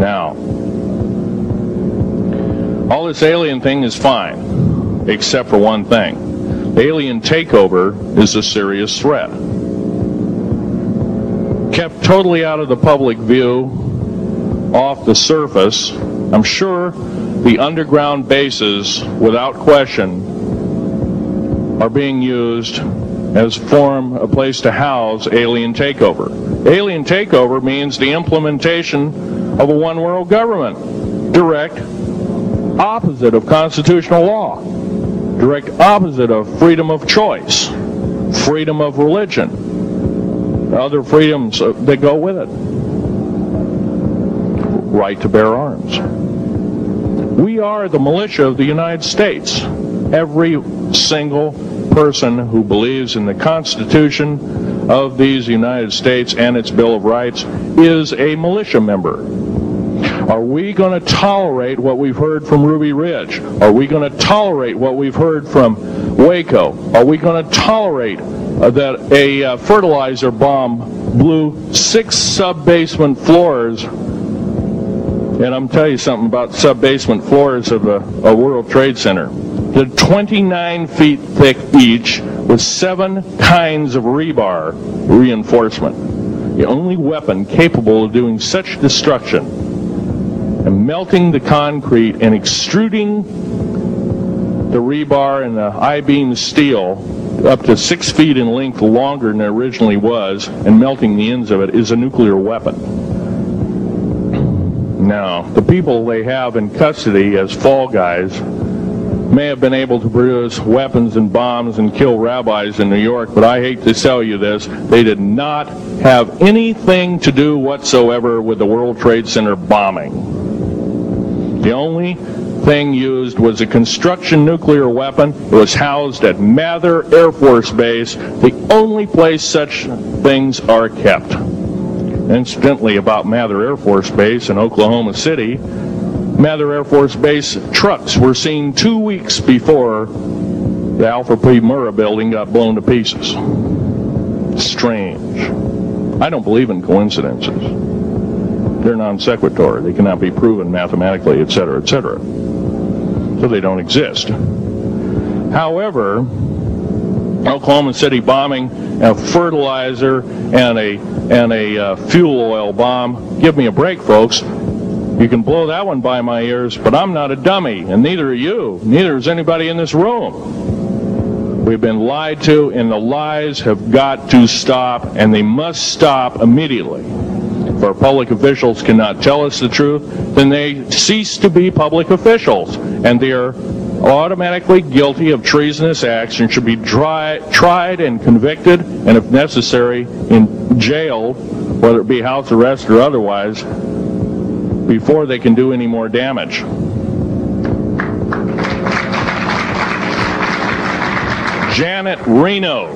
Now, all this alien thing is fine, except for one thing. Alien takeover is a serious threat. Kept totally out of the public view, off the surface, I'm sure the underground bases, without question, are being used as a place to house alien takeover. Alien takeover means the implementation of a one world government. Direct opposite of constitutional law. Direct opposite of freedom of choice, freedom of religion, other freedoms that go with it. Right to bear arms. We are the militia of the United States. Every single person who believes in the Constitution of these United States and its Bill of Rights is a militia member. Are we going to tolerate what we've heard from Ruby Ridge? Are we going to tolerate what we've heard from Waco? Are we going to tolerate that a fertilizer bomb blew 6 sub-basement floors? And I'm telling you something about sub-basement floors of a World Trade Center. They're 29 feet thick each with 7 kinds of rebar reinforcement. The only weapon capable of doing such destruction and melting the concrete and extruding the rebar and the I-beam steel up to 6 feet in length longer than it originally was and melting the ends of it is a nuclear weapon. Now, the people they have in custody as fall guys may have been able to produce weapons and bombs and kill rabbis in New York, but I hate to tell you this, they did not have anything to do whatsoever with the World Trade Center bombing. The only thing used was a construction nuclear weapon. It was housed at Mather Air Force Base, the only place such things are kept. Incidentally, about Mather Air Force Base in Oklahoma City, Mather Air Force Base trucks were seen 2 weeks before the Alfred P. Murrah building got blown to pieces. Strange. I don't believe in coincidences. They're non sequitur. They cannot be proven mathematically, etc., etc. So they don't exist. However, Oklahoma City bombing, a fertilizer, and a fuel oil bomb. Give me a break, folks. You can blow that one by my ears, but I'm not a dummy, and neither are you. Neither is anybody in this room. We've been lied to, and the lies have got to stop, and they must stop immediately. If our public officials cannot tell us the truth, then they cease to be public officials, and they are automatically guilty of treasonous acts and should be tried and convicted, and if necessary, in jail, whether it be house arrest or otherwise, before they can do any more damage. Janet Reno.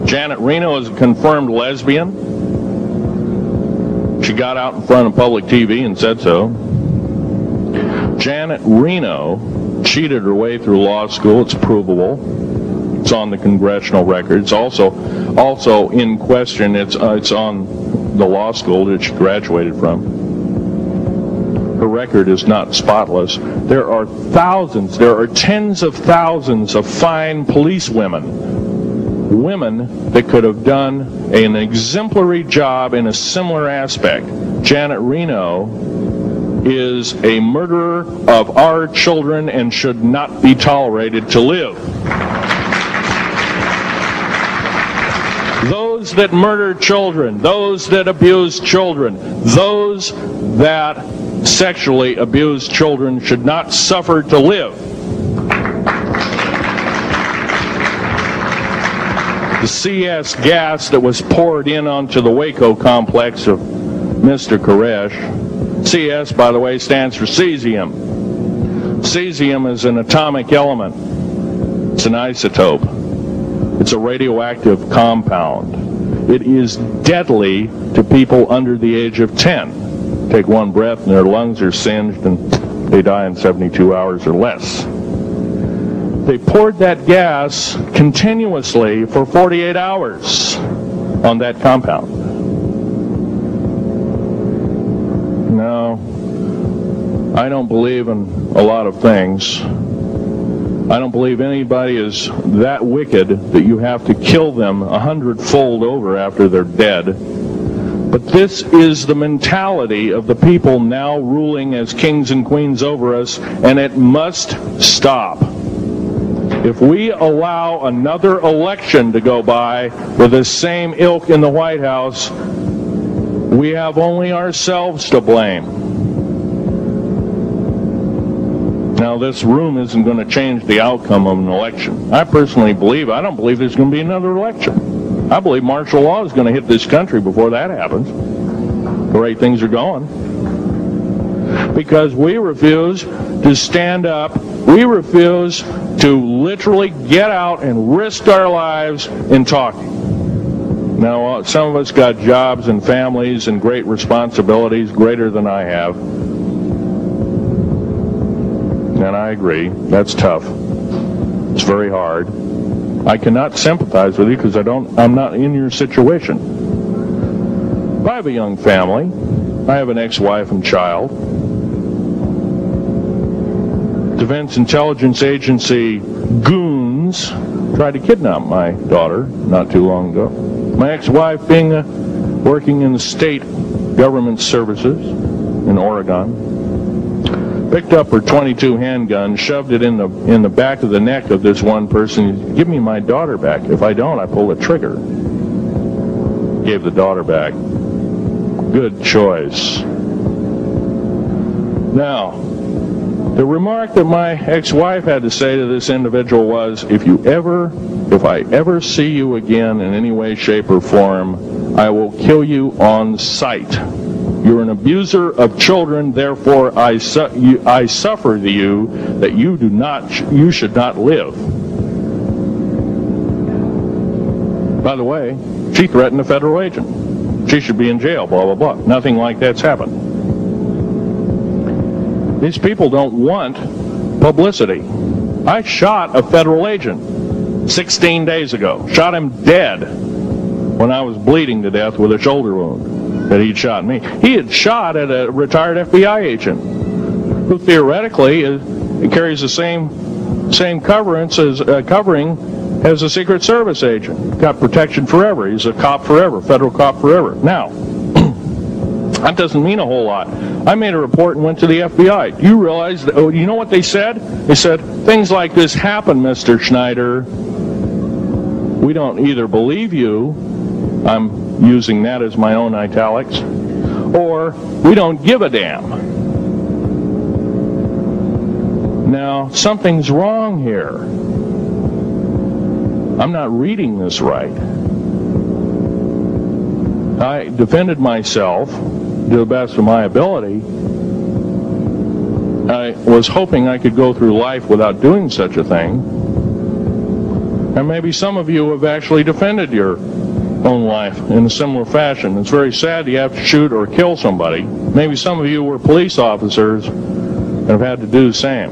Janet Reno is a confirmed lesbian. She got out in front of public TV and said so. Janet Reno cheated her way through law school. It's provable. It's on the congressional record. It's also in question. It's on the law school that she graduated from. Her record is not spotless. There are thousands, there are tens of thousands of fine police women that could have done an exemplary job in a similar aspect. Janet Reno is a murderer of our children and should not be tolerated to live. Those that murder children, those that abuse children, those that sexually abused children should not suffer to live. The CS gas that was poured in onto the Waco complex of Mr. Koresh, CS, by the way, stands for cesium. Cesium is an atomic element. It's an isotope. It's a radioactive compound. It is deadly to people under the age of 10. Take one breath and their lungs are singed and they die in 72 hours or less. They poured that gas continuously for 48 hours on that compound. No, I don't believe in a lot of things. I don't believe anybody is that wicked that you have to kill them 100-fold over after they're dead. But this is the mentality of the people now ruling as kings and queens over us, and it must stop. If we allow another election to go by with the same ilk in the White House, we have only ourselves to blame. Now, this room isn't going to change the outcome of an election. I personally believe, I don't believe there's going to be another election. I believe martial law is going to hit this country before that happens, the way things are going. Because we refuse to stand up, we refuse to literally get out and risk our lives in talking. Now, some of us got jobs and families and great responsibilities, greater than I have. And I agree, that's tough. It's very hard. I cannot sympathize with you because I'm not in your situation. I have a young family. I have an ex-wife and child. Defense Intelligence Agency goons tried to kidnap my daughter not too long ago. My ex-wife working in the state government services in Oregon, picked up her .22 handgun, shoved it in the back of the neck of this one person. Give me my daughter back. If I don't, I pull the trigger. Gave the daughter back. Good choice. Now, the remark that my ex-wife had to say to this individual was, if I ever see you again in any way, shape, or form, I will kill you on sight. You're an abuser of children, therefore I suffer to you that you should not live. By the way, she threatened a federal agent. She should be in jail, blah, blah, blah. Nothing like that's happened. These people don't want publicity. I shot a federal agent 16 days ago. Shot him dead when I was bleeding to death with a shoulder wound that he'd shot me. He had shot at a retired FBI agent who theoretically carries the same covering as a Secret Service agent. Got protection forever. He's a cop forever, federal cop forever. Now, that doesn't mean a whole lot. I made a report and went to the FBI. Do you realize that, you know what they said? They said, things like this happen, Mr. Schneider. We don't either believe you, I'm using that as my own italics, or we don't give a damn. Now, something's wrong here. I'm not reading this right. I defended myself to the best of my ability. I was hoping I could go through life without doing such a thing. And maybe some of you have actually defended your own life in a similar fashion. It's very sad you have to shoot or kill somebody. Maybe some of you were police officers and have had to do the same.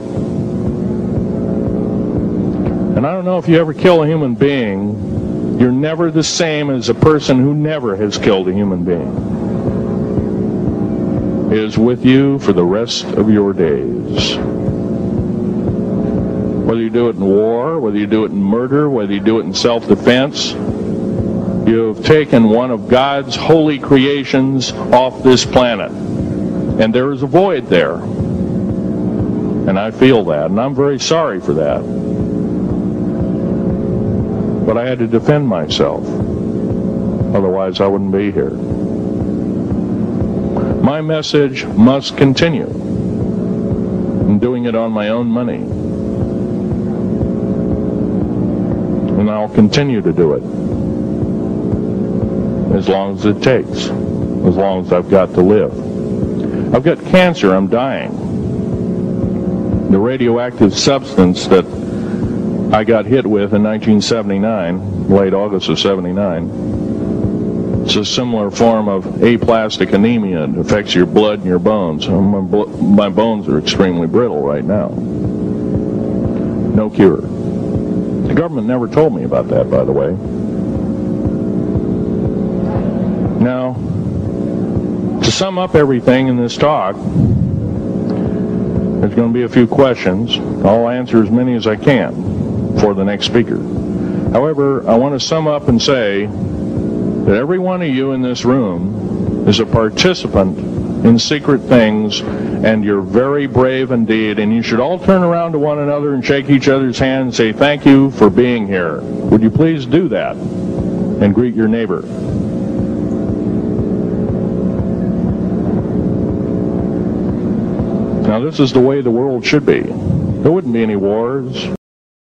And I don't know if you ever kill a human being, you're never the same as a person who never has killed a human being. It is with you for the rest of your days. Whether you do it in war, whether you do it in murder, whether you do it in self-defense, you have taken one of God's holy creations off this planet. And there is a void there. And I feel that, and I'm very sorry for that. But I had to defend myself. Otherwise, I wouldn't be here. My message must continue. I'm doing it on my own money. And I'll continue to do it. As long as it takes. As long as I've got to live. I've got cancer. I'm dying. The radioactive substance that I got hit with in 1979, late August of 79, it's a similar form of aplastic anemia. It affects your blood and your bones. My bones are extremely brittle right now. No cure. The government never told me about that, by the way. Now, to sum up everything in this talk, there's going to be a few questions. I'll answer as many as I can for the next speaker. However, I want to sum up and say that every one of you in this room is a participant in secret things, and you're very brave indeed, and you should all turn around to one another and shake each other's hand and say thank you for being here. Would you please do that and greet your neighbor? Now, this is the way the world should be. There wouldn't be any wars.